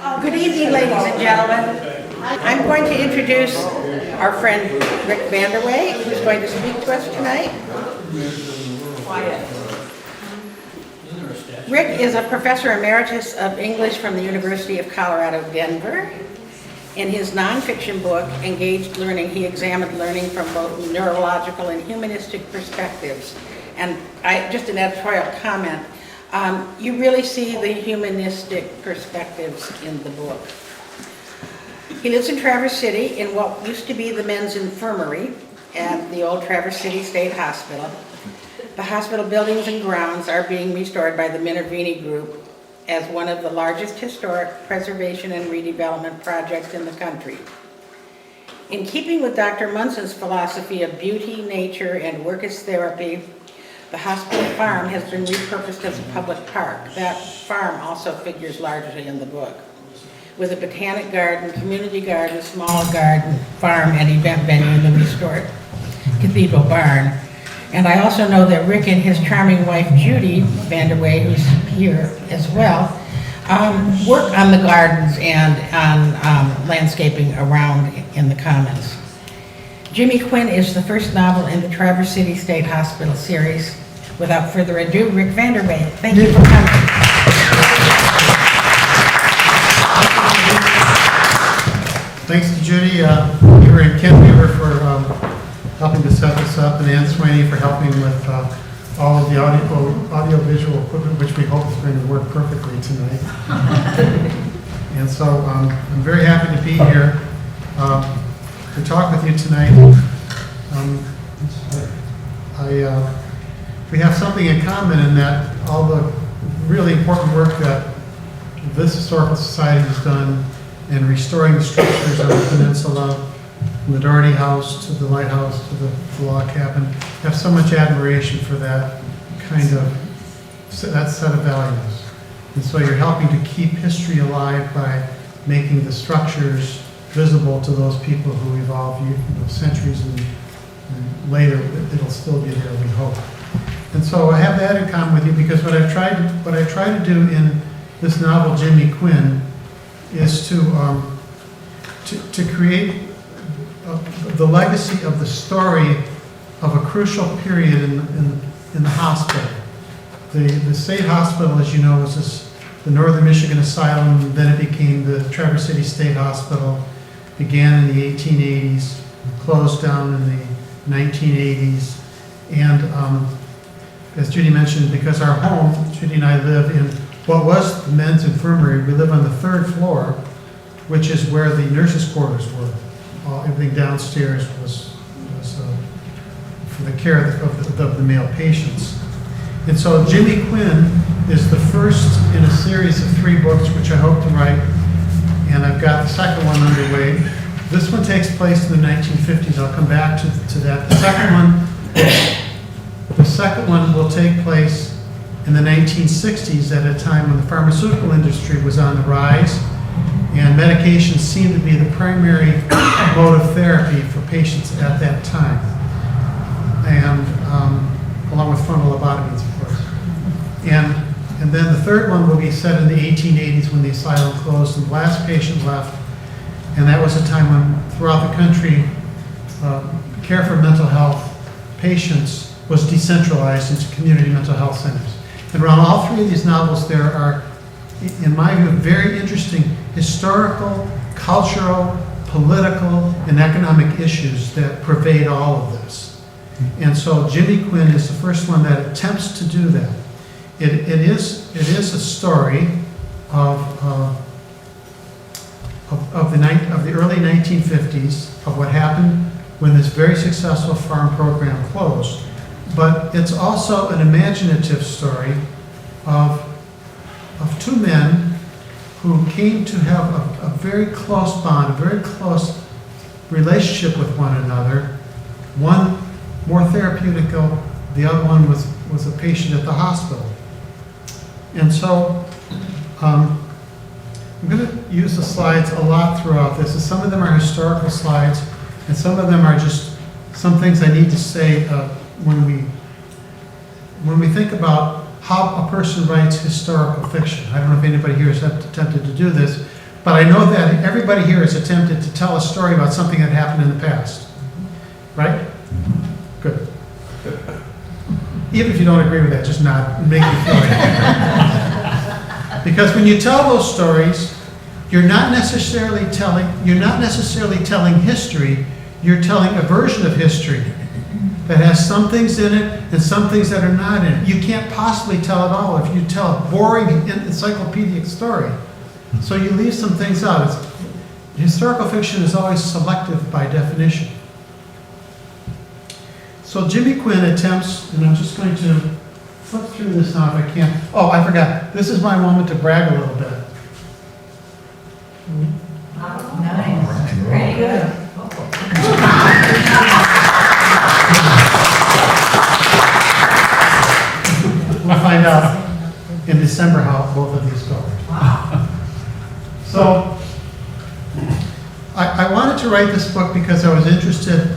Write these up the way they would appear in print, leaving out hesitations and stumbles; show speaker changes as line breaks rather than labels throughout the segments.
Good evening, ladies and gentlemen. I'm going to introduce our friend Rick BabdeWeghe, who's going to speak to us tonight. Rick is a professor emeritus of English from the University of Colorado, Denver. In his nonfiction book, Engaged Learning, he examined learning from both neurological and humanistic perspectives. And just an editorial comment, you really see the humanistic perspectives in the book. He lives in Traverse City in what used to be the men's infirmary at the old Traverse City State Hospital. The hospital buildings and grounds are being restored by the Minervini Group as one of the largest historic preservation and redevelopment projects in the country. In keeping with Dr. Munson's philosophy of beauty, nature, and work as therapy, the hospital farm has been repurposed as a public park. That farm also figures largely in the book, with a botanic garden, community garden, small garden, farm, and event venue in the restored cathedral barn. And I also know that Rick and his charming wife, Judy BabdeWeghe, who's here as well, work on the gardens and on landscaping around in the commons. Jimmy Quinn is the first novel in the Traverse City State Hospital series. Without further ado, Rick BabdeWeghe. Thank you for coming.
Thanks to Judy, Weaver and Ken Weaver for helping to set this up, and Ann Sweeney for helping with all of the audio-visual equipment, which we hope is going to work perfectly tonight. And so I'm very happy to be here to talk with you tonight. We have something in common in that all the really important work that this historical society has done in restoring the structures on the peninsula, from the Doherty House to the Lighthouse to the log cabin, have so much admiration for that kind of, that set of values. And so you're helping to keep history alive by making the structures visible to those people who evolved centuries and later. It'll still be there, we hope. And so I have that in common with you because what I try to do in this novel, Jimmy Quinn, is to create the legacy of the story of a crucial period in the hospital. The state hospital, as you know, was the Northern Michigan Asylum, then it became the Traverse City State Hospital, began in the 1880s, closed down in the 1980s, and as Judy mentioned, because our home, Judy and I live in what was the men's infirmary. We live on the 3rd floor, which is where the nurses' quarters were. Everything downstairs was for the care of the male patients. And so Jimmy Quinn is the first in a series of 3 books, which I hope to write, and I've got the second one underway. This one takes place in the 1950s. I'll come back to that. The second one will take place in the 1960s, at a time when the pharmaceutical industry was on the rise and medications seemed to be the primary mode of therapy for patients at that time, and along with frontal lobotomies, of course. And then the third one will be set in the 1880s when the asylum closed and the last patient left, and that was a time when throughout the country care for mental health patients was decentralized into community mental health centers. And around all 3 of these novels, there are, in my view, very interesting historical, cultural, political, and economic issues that pervade all of this. And so Jimmy Quinn is the first one that attempts to do that. It is a story of the early 1950s, of what happened when this very successful farm program closed. But it's also an imaginative story of 2 men who came to have a very close bond, a very close relationship with one another. One more therapeutical, the other one was a patient at the hospital. And so I'm going to use the slides a lot throughout this. And some of them are historical slides, and some of them are just some things I need to say when we think about how a person writes historical fiction. I don't know if anybody here has attempted to do this, But I know that everybody here has attempted to tell a story about something that happened in the past. Right? Good. Even if you don't agree with that, just nod and make me feel it. Because when you tell those stories, you're not necessarily telling history, you're telling a version of history that has some things in it and some things that are not in it. You can't possibly tell it all if you tell a boring encyclopedic story. So you leave some things out. Historical fiction is always selective by definition. So Jimmy Quinn attempts, and I'm just going to flip through this now if I can. Oh, I forgot. This is my moment to brag a little bit.
Nice. Very good.
We'll find out in December how both of these go. So I wanted to write this book because I was interested,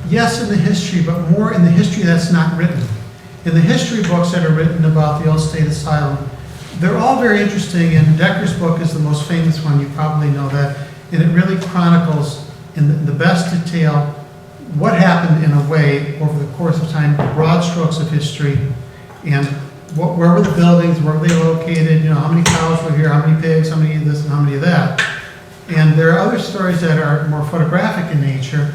yes, in the history, but more in the history that's not written. In the history books that are written about the old state asylum, they're all very interesting, and Decker's book is the most famous one, you probably know that, and it really chronicles in the best detail what happened in a way over the course of time, the broad strokes of history, and where were the buildings, where were they located, how many cows were here, how many pigs, how many of this and how many of that. And there are other stories that are more photographic in nature,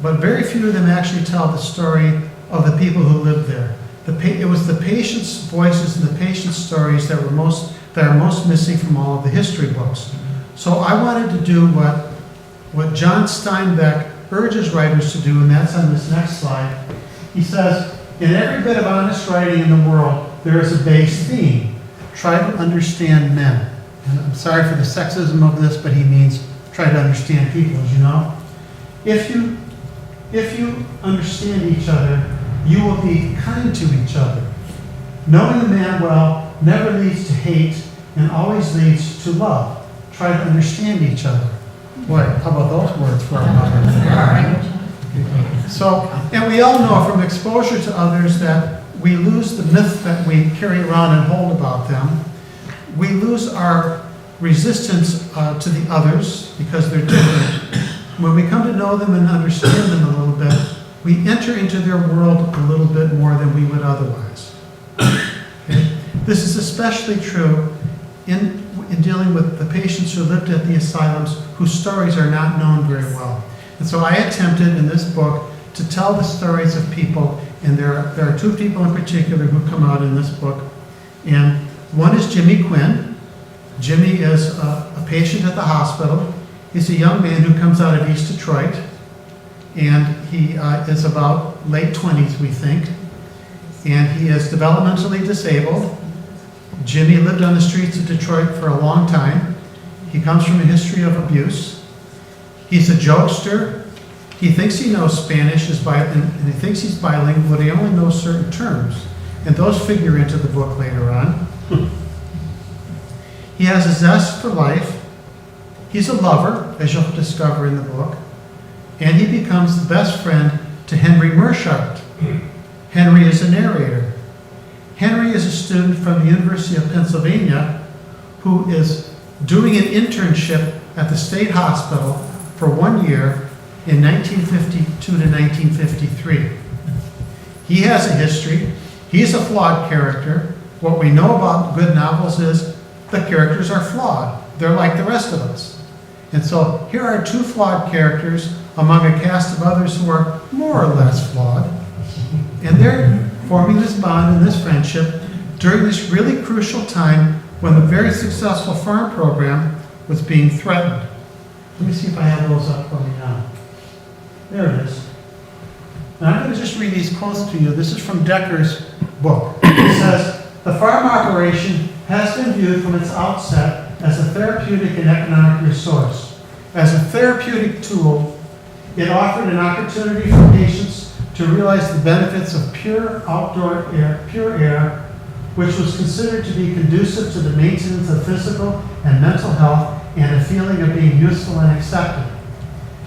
but very few of them actually tell the story of the people who lived there. It was the patients' voices and the patients' stories that are most missing from all of the history books. So I wanted to do what John Steinbeck urges writers to do, and that's on this next slide. He says, in every bit of honest writing in the world, there is a base theme. Try to understand men. And I'm sorry for the sexism of this, but he means try to understand people, as you know. If you understand each other, you will be kind to each other. Knowing a man well never leads to hate and always leads to love. Try to understand each other. Boy, how about those words for a moment? So, and we all know from exposure to others that we lose the myth that we carry around and hold about them. We lose our resistance to the others because they're different. When we come to know them and understand them a little bit, we enter into their world a little bit more than we would otherwise. Okay? This is especially true in dealing with the patients who lived at the asylums whose stories are not known very well. And so I attempted in this book to tell the stories of people, and there are two people in particular who come out in this book. And one is Jimmy Quinn. Jimmy is a patient at the hospital. He's a young man who comes out of East Detroit, and he is about late 20s, we think, and he is developmentally disabled. Jimmy lived on the streets of Detroit for a long time. He comes from a history of abuse. He's a jokester. He thinks he knows Spanish, and he thinks he's bilingual, but he only knows certain terms, and those figure into the book later on. He has a zest for life. He's a lover, as you'll discover in the book, and he becomes the best friend to Henry Mershart. Henry is a narrator. Henry is a student from the University of Pennsylvania who is doing an internship at the state hospital for 1 year in 1952 to 1953. He has a history. He's a flawed character. What we know about good novels is the characters are flawed. They're like the rest of us. And so here are two flawed characters among a cast of others who are more or less flawed. And they're forming this bond and this friendship during this really crucial time when the very successful farm program was being threatened. Let me see if I have those up for me now. There it is. And I'm going to just read these quotes to you. This is from Decker's book. It says, the farm operation has been viewed from its outset as a therapeutic and economic resource. As a therapeutic tool, it offered an opportunity for patients to realize the benefits of pure outdoor air, which was considered to be conducive to the maintenance of physical and mental health and a feeling of being useful and accepted.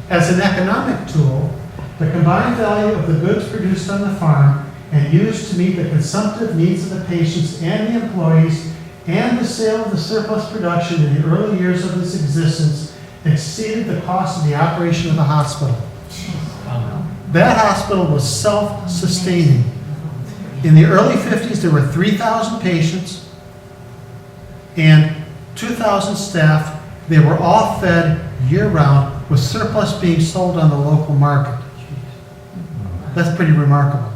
As an economic tool, the combined value of the goods produced on the farm and used to meet the consumptive needs of the patients and the employees and the sale of the surplus production in the early years of its existence exceeded the cost of the operation of the hospital. That hospital was self-sustaining. In the early 50s, there were 3,000 patients and 2,000 staff. They were all fed year-round, with surplus being sold on the local market. That's pretty remarkable.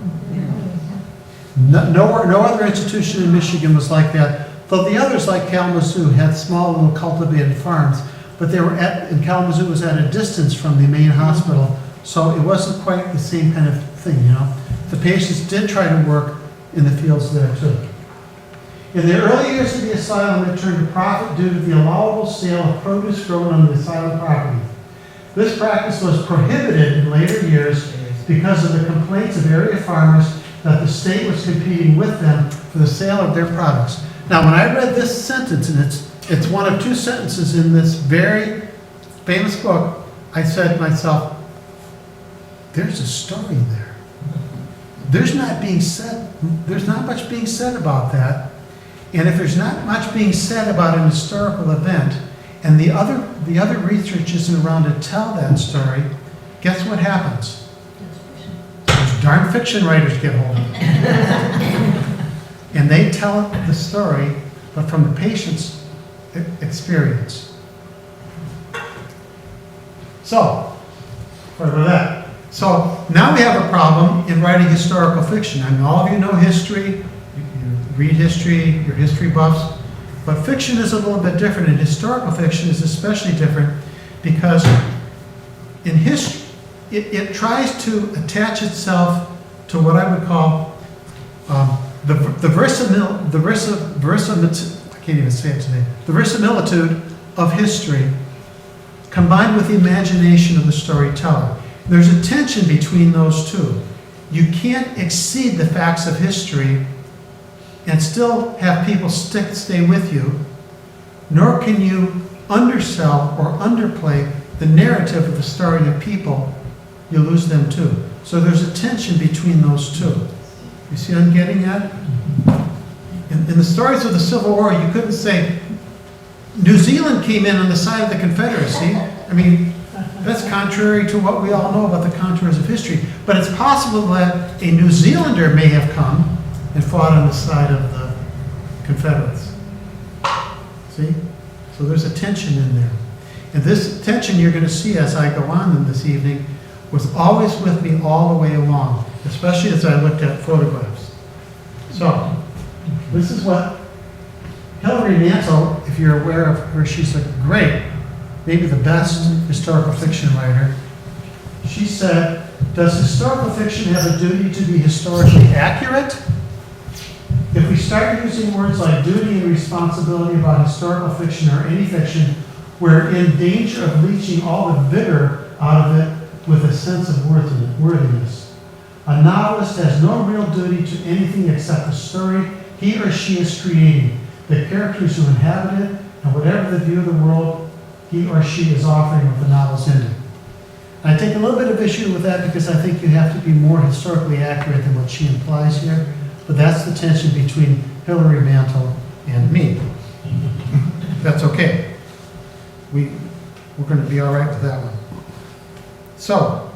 No other institution in Michigan was like that, though the others, like Kalamazoo, had small little cultivated farms, but and Kalamazoo was at a distance from the main hospital, so it wasn't quite the same kind of thing, you know. The patients did try to work in the fields there too. In the early years of the asylum, it turned a profit due to the allowable sale of produce grown on the asylum property. This practice was prohibited in later years because of the complaints of area farmers that the state was competing with them for the sale of their products. Now, when I read this sentence, and it's one of 2 sentences in this very famous book, I said to myself, there's a story there. There's not much being said about that. And if there's not much being said about an historical event, and the other research isn't around to tell that story, guess what happens? Those darn fiction writers get hold of it. And they tell the story, but from the patient's experience. So, for that. So now we have a problem in writing historical fiction. I mean, all of you know history, you read history, you're history buffs, but fiction is a little bit different, and historical fiction is especially different because in history, it tries to attach itself to what I would call the verisimilitude of history combined with the imagination of the storyteller. There's a tension between those two. You can't exceed the facts of history and still have people stay with you, nor can you undersell or underplay the narrative of the story of people. You lose them too. So there's a tension between those two. You see what I'm getting at? In the stories of the Civil War, you couldn't say, New Zealand came in on the side of the Confederacy. I mean, that's contrary to what we all know about the contours of history. But it's possible that a New Zealander may have come and fought on the side of the Confederates. See? So there's a tension in there. And this tension you're going to see as I go on in this evening was always with me all the way along, especially as I looked at photographs. So, this is what Hilary Mantel, if you're aware of her, she's a great, maybe the best historical fiction writer. She said, does historical fiction have a duty to be historically accurate? If we start using words like duty and responsibility about historical fiction or any fiction, we're in danger of leaching all the vigor out of it with a sense of worthiness. A novelist has no real duty to anything except the story he or she is creating, the characters who inhabit it, and whatever the view of the world he or she is offering with the novel's ending. And I take a little bit of issue with that because I think you have to be more historically accurate than what she implies here, but that's the tension between Hilary Mantel and me. That's okay. We're going to be all right with that one. So,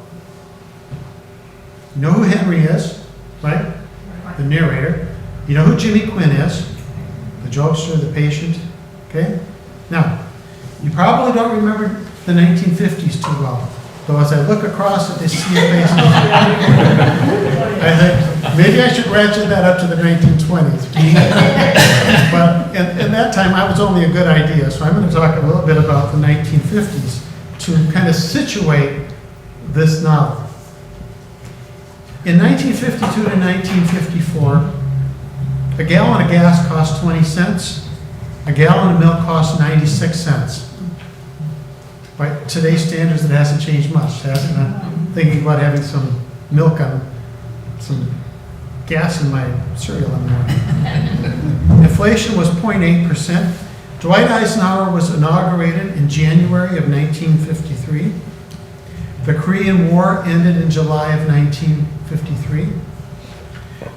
you know who Henry is, right? The narrator. You know who Jimmy Quinn is, the jokester, the patient, okay? Now, you probably don't remember the 1950s too well, though as I look across at this sea of faces, I think maybe I should ratchet that up to the 1920s. But in that time, I was only a good idea, so I'm going to talk a little bit about the 1950s to kind of situate this novel. In 1952 to 1954, a gallon of gas cost 20 cents. A gallon of milk cost 96 cents. By today's standards, it hasn't changed much, has it? I'm thinking about having some milk on, some gas in my cereal in the morning. Inflation was 0.8%. Dwight Eisenhower was inaugurated in January of 1953. The Korean War ended in July of 1953.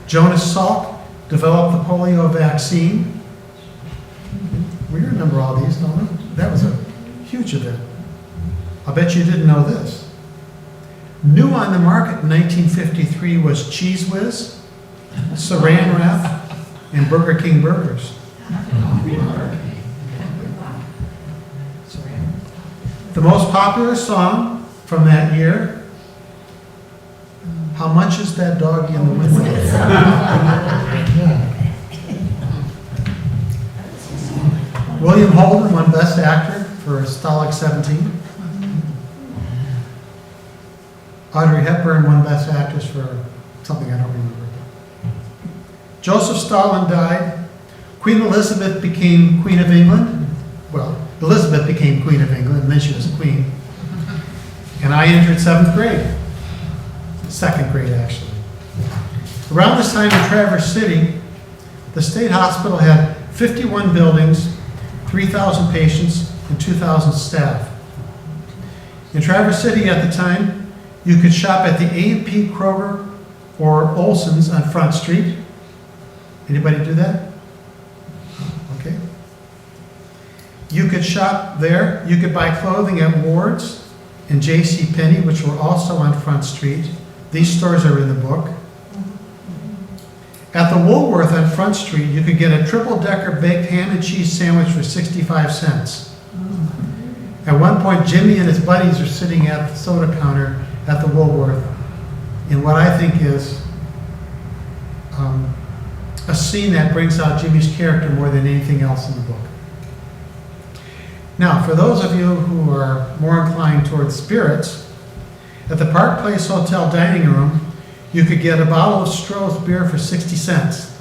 Jonas Salk developed the polio vaccine. We remember all these, don't we? That was a huge event. I bet you didn't know this. New on the market in 1953 was Cheese Whiz, Saran Wrap, and Burger King burgers. The most popular song from that year, How Much Is That Doggy in the Window? William Holden won Best Actor for Stalag 17. Audrey Hepburn won Best Actress for something I don't remember. Joseph Stalin died. Queen Elizabeth became Queen of England. Well, Elizabeth became Queen of England, and then she was queen. And I entered 7th grade. 2nd grade, actually. Around this time in Traverse City, the state hospital had 51 buildings, 3,000 patients, and 2,000 staff. In Traverse City at the time, you could shop at the A&P Kroger or Olson's on Front Street. Anybody do that? Okay. You could shop there. You could buy clothing at Ward's and J.C. Penney, which were also on Front Street. These stores are in the book. At the Woolworth on Front Street, you could get a triple-decker baked ham and cheese sandwich for 65 cents. At one point, Jimmy and his buddies are sitting at the soda counter at the Woolworth in what I think is a scene that brings out Jimmy's character more than anything else in the book. Now, for those of you who are more inclined towards spirits, at the Park Place Hotel dining room, you could get a bottle of Stroh's beer for 60 cents.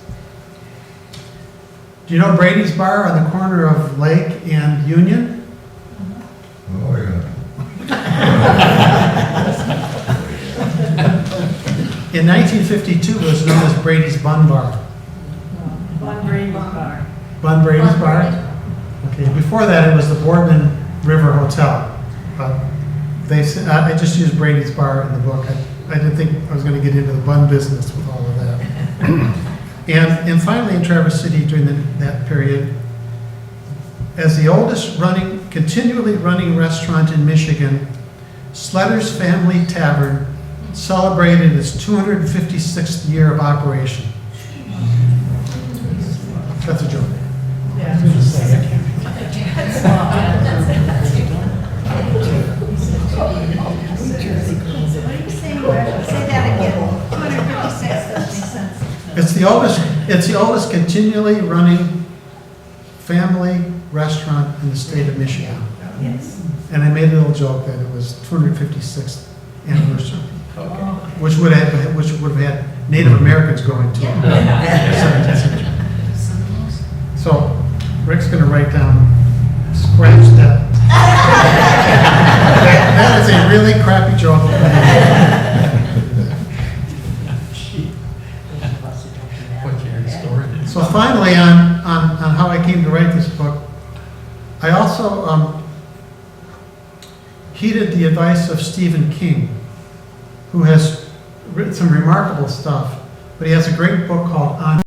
Do you know Brady's Bar on the corner of Lake and Union?
Oh, yeah.
In 1952, it was known as Brady's Bun Bar.
Bun Brady's Bar.
Bun Brady's Bar? Okay, before that it was the Boardman River Hotel. But I just used Brady's Bar in the book. I didn't think I was going to get into the bun business with all of that. and finally in Traverse City during that period, as the oldest continually running restaurant in Michigan, Sletter's Family Tavern celebrated its 256th year of operation. That's a joke.
Yeah.
Say that again. 256.
It's the oldest continually running family restaurant in the state of Michigan.
Yes.
And I made a little joke that it was 256th anniversary, which would have had Native Americans going to it. in the 17th century. So Rick's going to write down, scratch that. That is a really crappy joke. So finally, on how I came to write this book, I also heeded the advice of Stephen King, who has written some remarkable stuff, but he has a great book called On